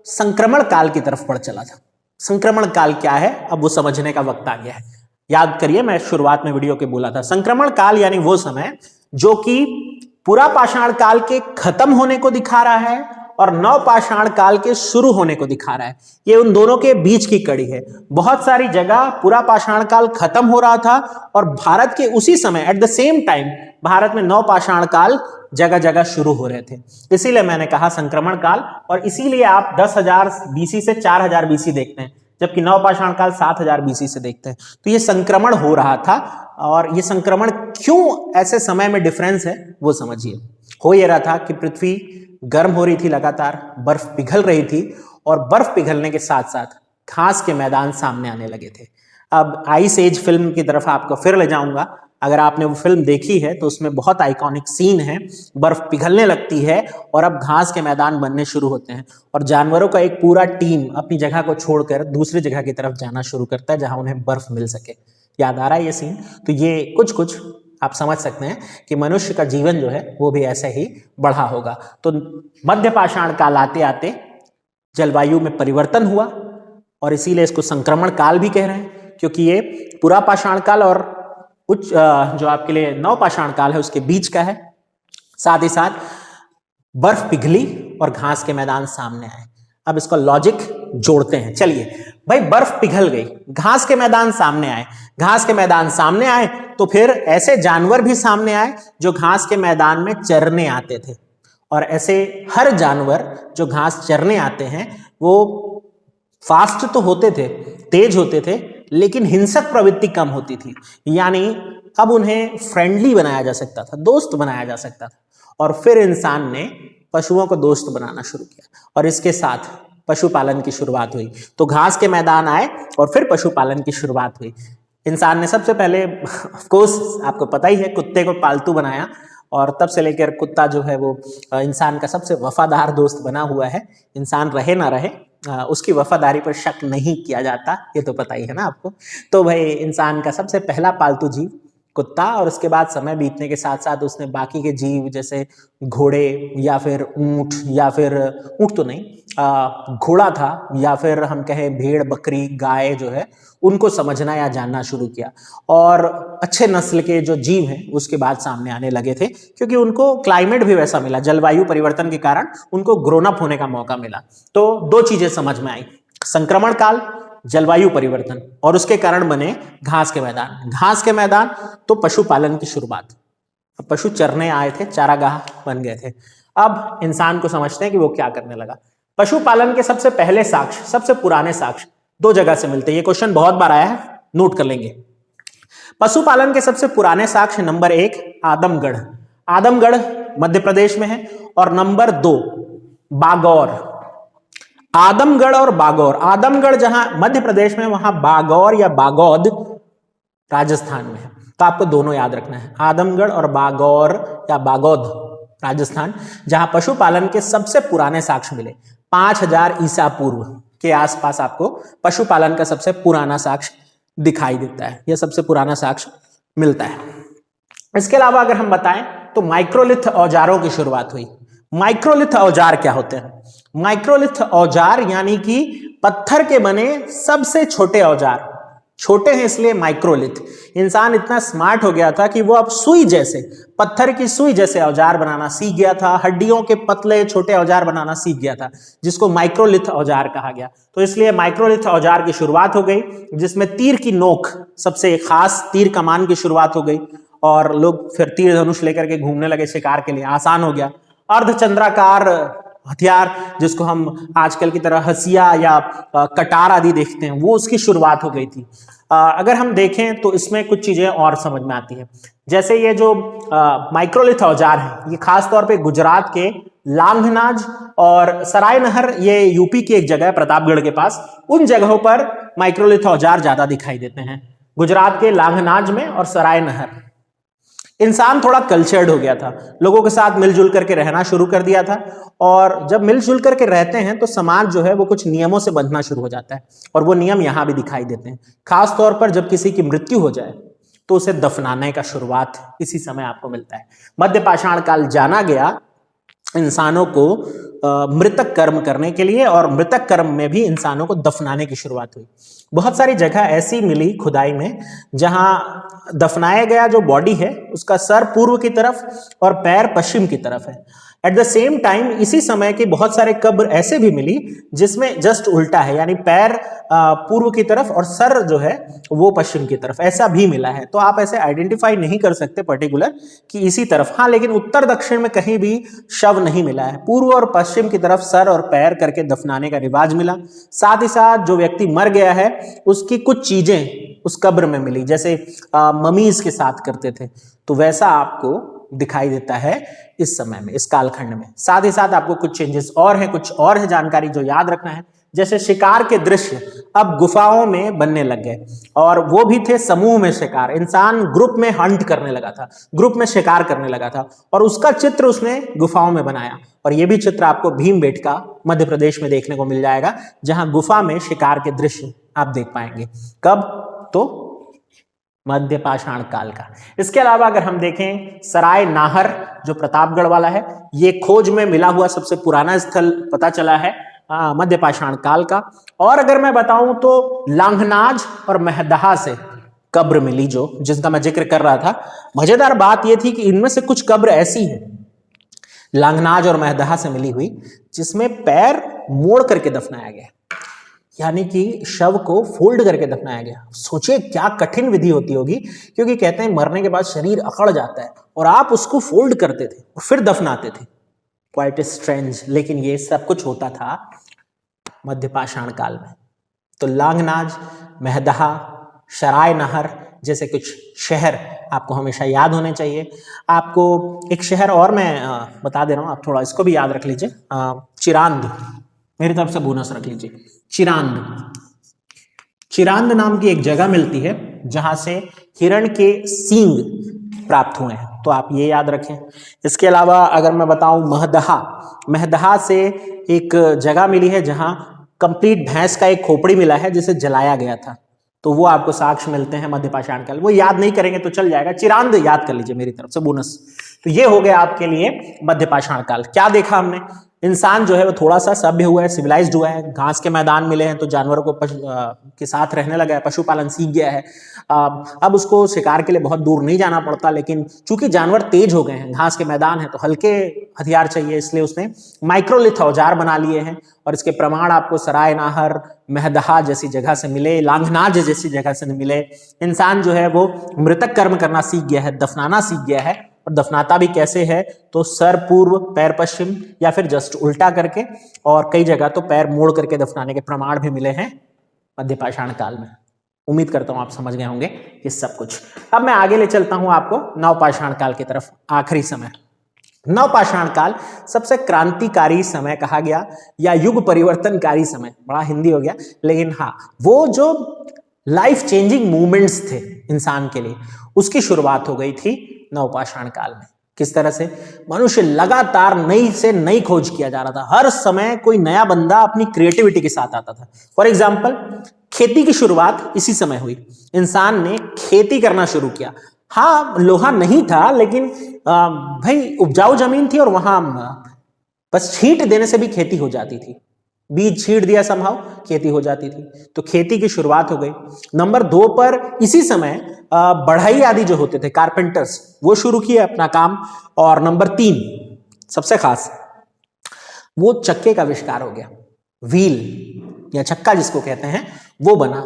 संक्रमण काल की तरफ बढ़ चला था। संक्रमण काल क्या है, अब वो समझने का वक्त आ गया है। याद करिए, मैं शुरुआत में वीडियो के बोला था, संक्रमण काल यानी वो समय जो कि पूरा पाषाण काल के खत्म होने को दिखा रहा है और नव पाषाण काल के शुरू होने को दिखा रहा है। ये उन दोनों के बीच की कड़ी है। बहुत सारी जगह पूरा पाषाण काल खत्म हो रहा था और भारत के उसी समय at the same time Bharat में नव पाषाण काल जगह जगह शुरू हो रहे थे। इसीलिए मैंने कहा संक्रमण काल, और इसीलिए आप 10,000 बीसी से 4,000 बीसी देखते हैं, जबकि नव पाषाण काल 7,000 बीसी से देखते हैं। तो ये संक्रमण हो रहा था, और ये संक्रमण क्यों ऐसे समय में डिफरेंस है वो समझिए। हो ये रहा था कि पृथ्वी गर्म हो रही थी, लगातार बर्फ पिघल रही थी, और बर्फ पिघलने के साथ साथ घास के मैदान सामने आने लगे थे। अब आइस एज फिल्म की तरफ आपको फिर ले जाऊंगा। अगर आपने वो फिल्म देखी है तो उसमें बहुत आइकॉनिक सीन है, बर्फ पिघलने लगती है और अब घास के मैदान बनने शुरू होते हैं, और जानवरों का एक पूरा टीम अपनी जगह को छोड़कर दूसरी जगह की तरफ जाना शुरू करता है जहां उन्हें बर्फ मिल सके। याद आ रहा है ये सीन? तो ये कुछ आप समझ सकते हैं कि मनुष्य का जीवन जो है वो भी ऐसे ही बढ़ा होगा। तो मध्य पाषाण काल आते आते जलवायु में परिवर्तन हुआ, और इसीलिए इसको संक्रमण काल भी कह रहे हैं, क्योंकि ये पूरा पाषाण काल और उच्च जो आपके लिए नव पाषाण काल है उसके बीच का है। साथ ही साथ बर्फ पिघली और घास के मैदान सामने आए। अब इसका लॉजिक जोड़ते हैं। चलिए भाई, बर्फ पिघल गई, घास के मैदान सामने आए। घास के मैदान सामने आए तो फिर ऐसे जानवर भी सामने आए जो घास के मैदान में चरने आते थे, और ऐसे हर जानवर जो घास चरने आते हैं वो फास्ट तो होते थे, तेज होते थे, लेकिन हिंसक प्रवृत्ति कम होती थी। यानी अब उन्हें फ्रेंडली बनाया जा सकता था, दोस्त बनाया जा सकता था। और फिर इंसान ने पशुओं को दोस्त बनाना शुरू किया और इसके साथ पशुपालन की शुरुआत हुई। तो घास के मैदान आए और फिर पशुपालन की शुरुआत हुई। इंसान ने सबसे पहले ऑफ कोर्स आपको पता ही है कुत्ते को पालतू बनाया और तब से लेकर कुत्ता जो है वो इंसान का सबसे वफादार दोस्त बना हुआ है। इंसान रहे ना रहे उसकी वफादारी पर शक नहीं किया जाता, ये तो पता ही है ना आपको। तो भाई इंसान का सबसे पहला पालतू जीव कुत्ता, और उसके बाद समय बीतने के साथ साथ उसने बाकी के जीव जैसे घोड़े या फिर ऊंट, या फिर ऊंट तो नहीं घोड़ा था, या फिर हम कहें भेड़ बकरी गाय जो है उनको समझना या जानना शुरू किया। और अच्छे नस्ल के जो जीव हैं उसके बाद सामने आने लगे थे, क्योंकि उनको क्लाइमेट भी वैसा मिला, जलवायु परिवर्तन के कारण उनको ग्रोन अप होने का मौका मिला। तो दो चीजें समझ में आई, संक्रमण काल, जलवायु परिवर्तन, और उसके कारण बने घास के मैदान। घास के मैदान तो पशुपालन की शुरुआत, पशु चरने आए थे, चारागाह बन गए थे। अब इंसान को समझते हैं कि वो क्या करने लगा। पशुपालन के सबसे पहले साक्ष्य, सबसे पुराने साक्ष्य दो जगह से मिलते हैं। ये क्वेश्चन बहुत बार आया है, नोट कर लेंगे। पशुपालन के सबसे पुराने साक्ष्य नंबर 1 आदमगढ़, आदमगढ़ मध्य प्रदेश में है, और नंबर 2 बागौर। आदमगढ़ और बागौर, आदमगढ़ जहां मध्य प्रदेश में, वहां बागौर या बागौद राजस्थान में है। तो आपको दोनों याद रखना है, आदमगढ़ और बागौर या बागौद राजस्थान, जहां पशुपालन के सबसे पुराने साक्ष्य मिले। 5000 ईसा पूर्व के आसपास आपको पशुपालन का सबसे पुराना साक्ष्य दिखाई देता है, यह सबसे पुराना साक्ष्य मिलता है। इसके अलावा अगर हम बताएं तो माइक्रोलिथ औजारों की शुरुआत हुई। माइक्रोलिथ औजार क्या होते हैं? माइक्रोलिथ औजार यानी कि पत्थर के बने सबसे छोटे औजार, छोटे हैं इसलिए माइक्रोलिथ। इंसान इतना स्मार्ट हो गया था कि वो अब सुई जैसे, पत्थर की सुई जैसे औजार बनाना सीख गया था, हड्डियों के पतले छोटे औजार बनाना सीख गया था, जिसको माइक्रोलिथ औजार कहा गया। तो इसलिए माइक्रोलिथ औजार की शुरुआत हो गई, जिसमें तीर की नोक, सबसे खास तीर कमान की शुरुआत हो गई, और लोग फिर तीर धनुष लेकर के घूमने लगे शिकार के लिए, आसान हो गया। अर्धचंद्राकार हथियार, जिसको हम आजकल की तरह हसिया या कटार आदि देखते हैं, वो उसकी शुरुआत हो गई थी। अगर हम देखें तो इसमें कुछ चीजें और समझ में आती है, जैसे ये जो माइक्रोलिथ औजार है, ये खास तौर पे गुजरात के लांघनाज और सरायनहर, ये यूपी की एक जगह है प्रतापगढ़ के पास, उन जगहों पर माइक्रोलिथ औजार ज्यादा दिखाई देते हैं, गुजरात के लांघनाज में और सरायनहर। इंसान थोड़ा कल्चर्ड हो गया था, लोगों के साथ मिलजुल करके रहना शुरू कर दिया था, और जब मिलजुल करके रहते हैं तो समाज जो है वो कुछ नियमों से बंधना शुरू हो जाता है, और वो नियम यहां भी दिखाई देते हैं। खास तौर पर जब किसी की मृत्यु हो जाए तो उसे दफनाने का शुरुआत इसी समय आपको मिलता है। मध्य पाषाण काल जाना गया इंसानों को मृतक कर्म करने के लिए, और मृतक कर्म में भी इंसानों को दफनाने की शुरुआत हुई। बहुत सारी जगह ऐसी मिली खुदाई में जहां दफनाया गया जो बॉडी है उसका सर पूर्व की तरफ और पैर पश्चिम की तरफ है। एट द सेम टाइम इसी समय के बहुत सारे कब्र ऐसे भी मिली जिसमें जस्ट उल्टा है, यानी पैर पूर्व की तरफ और सर जो है वो पश्चिम की तरफ, ऐसा भी मिला है। तो आप ऐसे आइडेंटिफाई नहीं कर सकते पर्टिकुलर कि इसी तरफ, हाँ, लेकिन उत्तर दक्षिण में कहीं भी शव नहीं मिला है। पूर्व और पश्चिम की तरफ सर और पैर करके दफनाने का रिवाज मिला। साथ ही साथ जो व्यक्ति मर गया है उसकी कुछ चीजें उस कब्र में मिली, जैसे ममीज के साथ करते थे, तो वैसा आपको दिखाई देता है इस समय में, इस कालखंड में। साथ ही साथ आपको कुछ चेंजेस और हैं, कुछ और है जानकारी जो याद रखना है, जैसे शिकार के दृश्य अब गुफाओं में बनने लग गए, और वो भी थे समूह में शिकार। इंसान ग्रुप में हंट करने लगा था, ग्रुप में शिकार करने लगा था, और उसका चित्र उसने गुफाओं में बनाया। और ये भी चित्र आपको भीमबेटका मध्य प्रदेश में देखने को मिल जाएगा, जहां गुफा में शिकार के दृश्य आप देख पाएंगे। कब? तो मध्य पाषाण काल का। इसके अलावा अगर हम देखें सराय नाहर जो प्रतापगढ़ वाला है, ये खोज में मिला हुआ सबसे पुराना स्थल पता चला है मध्य पाषाण काल का। और अगर मैं बताऊं तो लांघनाज और महदहा से कब्र मिली, जो जिसका मैं जिक्र कर रहा था। मजेदार बात यह थी कि इनमें से कुछ कब्र ऐसी है लांघनाज और महदहा से मिली हुई जिसमें पैर मोड़ करके दफनाया गया, यानी कि शव को फोल्ड करके दफनाया गया। सोचिए क्या कठिन विधि होती होगी, क्योंकि कहते हैं मरने के बाद शरीर अकड़ जाता है और आप उसको फोल्ड करते थे और फिर दफनाते थे। क्वाइट स्ट्रेंज, लेकिन ये सब कुछ होता था मध्य पाषाण काल में। तो लांगनाज, मेहदहा, शराय नहर जैसे कुछ शहर आपको हमेशा याद होने चाहिए। आपको एक शहर और मैं बता दे रहा हूँ, आप थोड़ा इसको भी याद रख लीजिए। चिरांद, मेरी तरफ से बोनस रख लीजिए। चिरांद, चिरांद नाम की एक जगह मिलती है जहां से हिरण के सींग प्राप्त हुए हैं, तो आप ये याद रखें। इसके अलावा अगर मैं बताऊं महदहा, महदहा से एक जगह मिली है जहां कंप्लीट भैंस का एक खोपड़ी मिला है जिसे जलाया गया था, तो वो आपको साक्ष्य मिलते हैं मध्य पाषाण काल। वो याद नहीं करेंगे तो चल जाएगा, चिरांद याद कर लीजिए मेरी तरफ से बोनस। तो ये हो गया आपके लिए मध्य पाषाण काल। क्या देखा हमने, इंसान जो है वो थोड़ा सा सभ्य हुआ है, सिविलाइज्ड हुआ है, घास के मैदान मिले हैं तो जानवरों को के साथ रहने लगा है, पशुपालन सीख गया है। अब उसको शिकार के लिए बहुत दूर नहीं जाना पड़ता, लेकिन चूंकि जानवर तेज हो गए हैं, घास के मैदान है, तो हल्के हथियार चाहिए, इसलिए उसने माइक्रोलिथ औजार बना लिए हैं। और इसके प्रमाण आपको सराय नाहर, मेहदहा जैसी जगह से मिले, लांघनाज जैसी जगह से मिले। इंसान जो है वो मृतक कर्म करना सीख गया है, दफनाना सीख गया है। और दफनाता भी कैसे है, तो सर पूर्व पैर पश्चिम या फिर जस्ट उल्टा करके, और कई जगह तो पैर मोड़ करके दफनाने के प्रमाण भी मिले हैं मध्य पाषाण काल में। उम्मीद करता हूं आप समझ गए होंगे ये सब कुछ। अब मैं आगे ले चलता हूं आपको नवपाषाण काल की तरफ, आखिरी समय। नवपाषाण काल सबसे क्रांतिकारी समय कहा गया या युग परिवर्तनकारी समय, बड़ा हिंदी हो गया, लेकिन हाँ, वो जो लाइफ चेंजिंग मूवमेंट्स थे इंसान के लिए, उसकी शुरुआत हो गई थी नवपाषाण काल में। किस तरह से, मनुष्य लगातार नई से नई खोज किया जा रहा था, हर समय कोई नया बंदा अपनी क्रिएटिविटी के साथ आता था। फॉर एग्जाम्पल, खेती की शुरुआत इसी समय हुई, इंसान ने खेती करना शुरू किया। हाँ, लोहा नहीं था, लेकिन भाई उपजाऊ जमीन थी और वहां बस छींट देने से भी खेती हो जाती थी, बीज छींट दिया संभव खेती हो जाती थी। तो खेती की शुरुआत हो गई। नंबर 2 पर इसी समय बढ़ई आदि जो होते थे, कारपेंटर्स, वो शुरू किए अपना काम। और नंबर 3 सबसे खास, वो चक्के का आविष्कार हो गया, व्हील या चक्का जिसको कहते हैं, वो बना।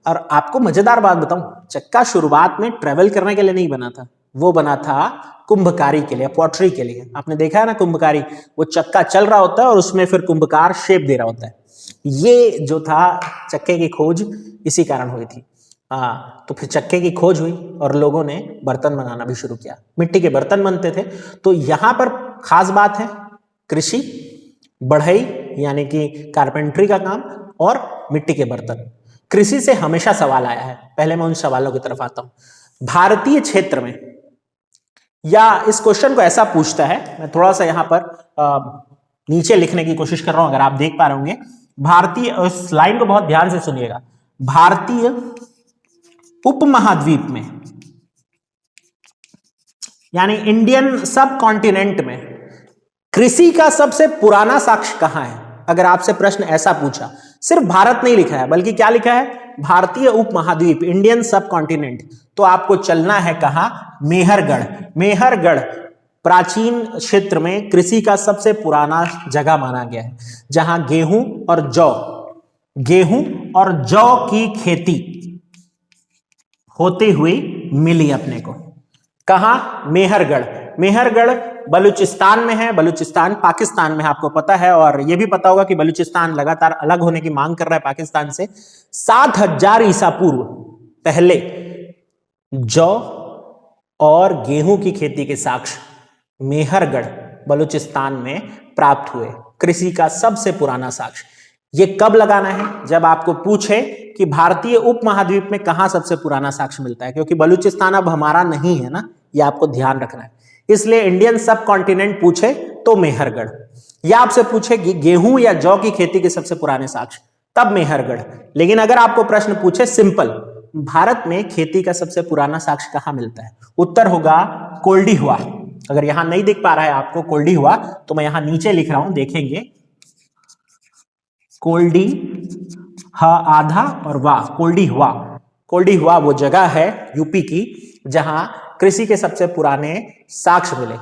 और आपको मजेदार बात बताऊं, चक्का शुरुआत में ट्रेवल करने के लिए नहीं बना था, वो बना था कुंभकारी के लिए, पॉटरी के लिए। आपने देखा है ना, कुंभकारी, वो चक्का चल रहा होता है और उसमें फिर कुंभकार शेप दे रहा होता है। ये जो था चक्के की खोज इसी कारण हुई थी। तो फिर चक्के की खोज हुई और लोगों ने बर्तन बनाना भी शुरू किया, मिट्टी के बर्तन बनते थे। तो यहां पर खास बात है कृषि, बढ़ई यानी कि कारपेंट्री का काम, और मिट्टी के बर्तन। कृषि से हमेशा सवाल आया है, पहले मैं उन सवालों की तरफ आता हूं। भारतीय क्षेत्र में, या इस क्वेश्चन को ऐसा पूछता है, मैं थोड़ा सा यहां पर नीचे लिखने की कोशिश कर रहा हूं, अगर आप देख पा रहे होंगे। भारतीय, इस लाइन को बहुत ध्यान से सुनिएगा, भारतीय उपमहाद्वीप में यानी इंडियन सब कॉन्टिनेंट में कृषि का सबसे पुराना साक्ष्य कहां है? अगर आपसे प्रश्न ऐसा पूछा, सिर्फ भारत नहीं लिखा है, बल्कि क्या लिखा है, भारतीय उपमहाद्वीप, इंडियन सब कॉन्टिनेंट, तो आपको चलना है कहां? मेहरगढ़। मेहरगढ़ प्राचीन क्षेत्र में कृषि का सबसे पुराना जगह माना गया है, जहां गेहूं और जौ की खेती होते हुए मिली अपने को। कहां? मेहरगढ़। मेहरगढ़ बलूचिस्तान में है, बलूचिस्तान पाकिस्तान में है, आपको पता है। और यह भी पता होगा कि बलूचिस्तान लगातार अलग होने की मांग कर रहा है पाकिस्तान से। 7000 ईसा पूर्व पहले जौ और गेहूं की खेती के साक्ष्य मेहरगढ़ बलूचिस्तान में प्राप्त हुए, कृषि का सबसे पुराना साक्ष्य। ये कब लगाना है? जब आपको पूछे कि भारतीय उपमहाद्वीप में कहां सबसे पुराना साक्ष्य मिलता है, क्योंकि बलूचिस्तान अब हमारा नहीं है ना, ये आपको ध्यान रखना है। इसलिए इंडियन सब कॉन्टिनेंट पूछे तो मेहरगढ़, या आपसे पूछे कि गेहूं या जौ की खेती के सबसे पुराने साक्ष्य, तब मेहरगढ़। लेकिन अगर आपको प्रश्न पूछे सिंपल, भारत में खेती का सबसे पुराना साक्ष्य कहां मिलता है, उत्तर होगा कोल्डिहुआ। अगर यहां नहीं दिख पा रहा है आपको कोल्डिहुआ, तो मैं यहां नीचे लिख रहा हूं, देखेंगे, कोल्डी ह आधा और वाह, कोल्डिहुआ। कोल्डिहुआ वो जगह है यूपी की जहां कृषि के सबसे पुराने साक्ष्य मिले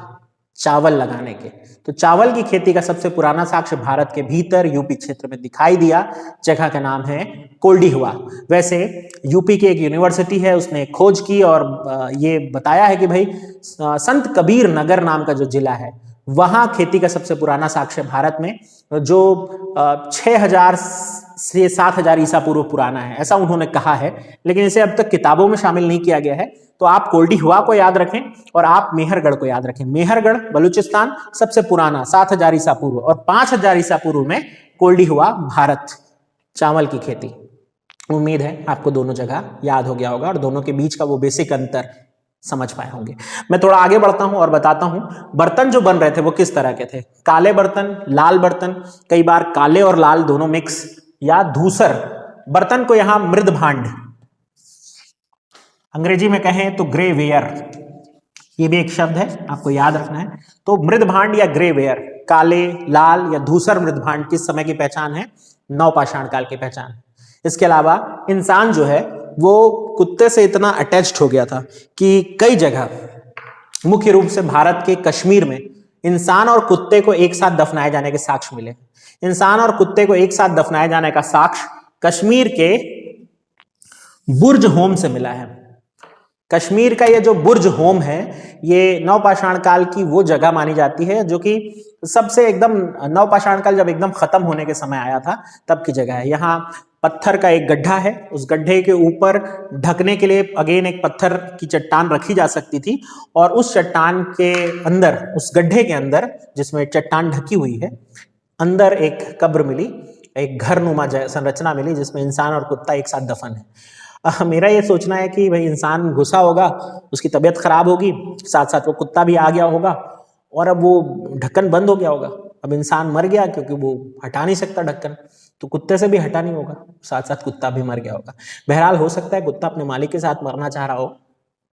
चावल लगाने के। तो चावल की खेती का सबसे पुराना साक्ष्य भारत के भीतर यूपी क्षेत्र में दिखाई दिया, जगह का नाम है कोल्डिहुआ। वैसे यूपी की एक यूनिवर्सिटी है, उसने खोज की और ये बताया है कि भाई संत कबीर नगर नाम का जो जिला है वहां खेती का सबसे पुराना साक्ष्य भारत में, जो 6000 से 7000 ईसा पूर्व पुराना है, ऐसा उन्होंने कहा है, लेकिन इसे अब तक किताबों में शामिल नहीं किया गया है। तो आप कोल्डी हुआ को याद रखें और आप मेहरगढ़ को याद रखें। मेहरगढ़ बलूचिस्तान सबसे पुराना 7000 ईसा पूर्व, और 5000 ईसा पूर्व में कोल्डी हुआ भारत, चावल की खेती। उम्मीद है आपको दोनों जगह याद हो गया होगा और दोनों के बीच का वो बेसिक अंतर समझ पाए होंगे। मैं थोड़ा आगे बढ़ता हूं और बताता हूं बर्तन जो बन रहे थे वो किस तरह के थे। काले बर्तन, लाल बर्तन, कई बार काले और लाल दोनों मिक्स, या धूसर बर्तन को यहां मृद भांड, अंग्रेजी में कहें तो ग्रे वेयर, ये भी एक शब्द है, आपको याद रखना है। तो मृद भांड या ग्रे वेयर, काले, लाल या धूसर मृद भांड किस समय की पहचान है? नवपाषाण काल की पहचान। इसके अलावा इंसान जो है वो कुत्ते से इतना अटैच्ड हो गया था कि कई जगह, मुख्य रूप से भारत के कश्मीर में, इंसान और कुत्ते को एक साथ दफनाए जाने के साक्ष्य मिले। इंसान और कुत्ते को एक साथ दफनाए जाने का साक्ष्य कश्मीर के बुर्ज होम से मिला है। कश्मीर का ये जो बुर्ज होम है, ये नवपाषाण काल की वो जगह मानी जाती है जो कि सबसे एकदम, नवपाषाण काल जब एकदम खत्म होने के समय आया था तब की जगह है। यहाँ पत्थर का एक गड्ढा है, उस गड्ढे के ऊपर ढकने के लिए अगेन एक पत्थर की चट्टान रखी जा सकती थी, और उस चट्टान के अंदर, उस गड्ढे के अंदर जिसमें चट्टान ढकी हुई है, अंदर एक कब्र मिली, एक घरनुमा संरचना मिली जिसमें इंसान और कुत्ता एक साथ दफन है। मेरा ये सोचना है कि भाई इंसान घुसा होगा, उसकी तबीयत खराब होगी, साथ साथ वो कुत्ता भी आ गया होगा, और अब वो ढक्कन बंद हो गया होगा। अब इंसान मर गया क्योंकि वो हटा नहीं सकता ढक्कन, तो कुत्ते से भी हटा नहीं होगा, साथ साथ कुत्ता भी मर गया होगा। बहरहाल हो सकता है कुत्ता अपने मालिक के साथ मरना चाह रहा हो,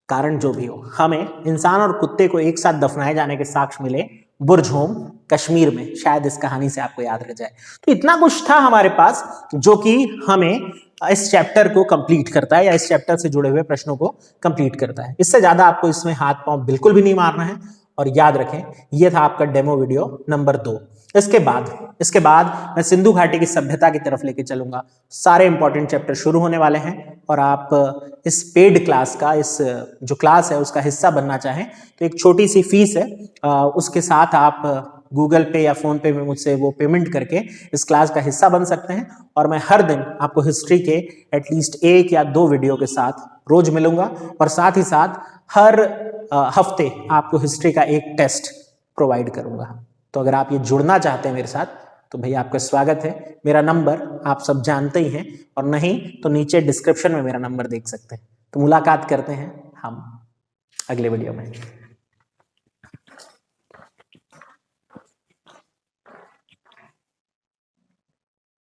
कारण जो भी हो, हमें इंसान और कुत्ते को एक साथ दफनाए जाने के साक्ष्य मिले बुर्ज होम कश्मीर में। शायद इस कहानी से आपको याद रह जाए। तो इतना कुछ था हमारे पास जो कि हमें इस चैप्टर को कंप्लीट करता है, या इस चैप्टर से जुड़े हुए प्रश्नों को कंप्लीट करता है। इससे ज्यादा आपको इसमें हाथ पांव बिल्कुल भी नहीं मारना है। और याद रखें, यह था आपका डेमो वीडियो नंबर 2। इसके बाद मैं सिंधु घाटी की सभ्यता की तरफ लेके चलूंगा। सारे इंपॉर्टेंट चैप्टर शुरू होने वाले हैं, और आप इस पेड क्लास का, इस जो क्लास है उसका हिस्सा बनना चाहें तो एक छोटी सी फीस है, उसके साथ आप गूगल पे या फोन पे में मुझसे वो पेमेंट करके इस क्लास का हिस्सा बन सकते हैं। और मैं हर दिन आपको हिस्ट्री के एटलीस्ट 1 या 2 वीडियो के साथ रोज मिलूंगा, और साथ ही साथ हर हफ्ते आपको हिस्ट्री का एक टेस्ट प्रोवाइड करूंगा। तो अगर आप ये जुड़ना चाहते हैं मेरे साथ तो भैया आपका स्वागत है। मेरा नंबर आप सब जानते ही हैं, और नहीं तो नीचे डिस्क्रिप्शन में मेरा नंबर देख सकते हैं। तो मुलाकात करते हैं हम अगले वीडियो में।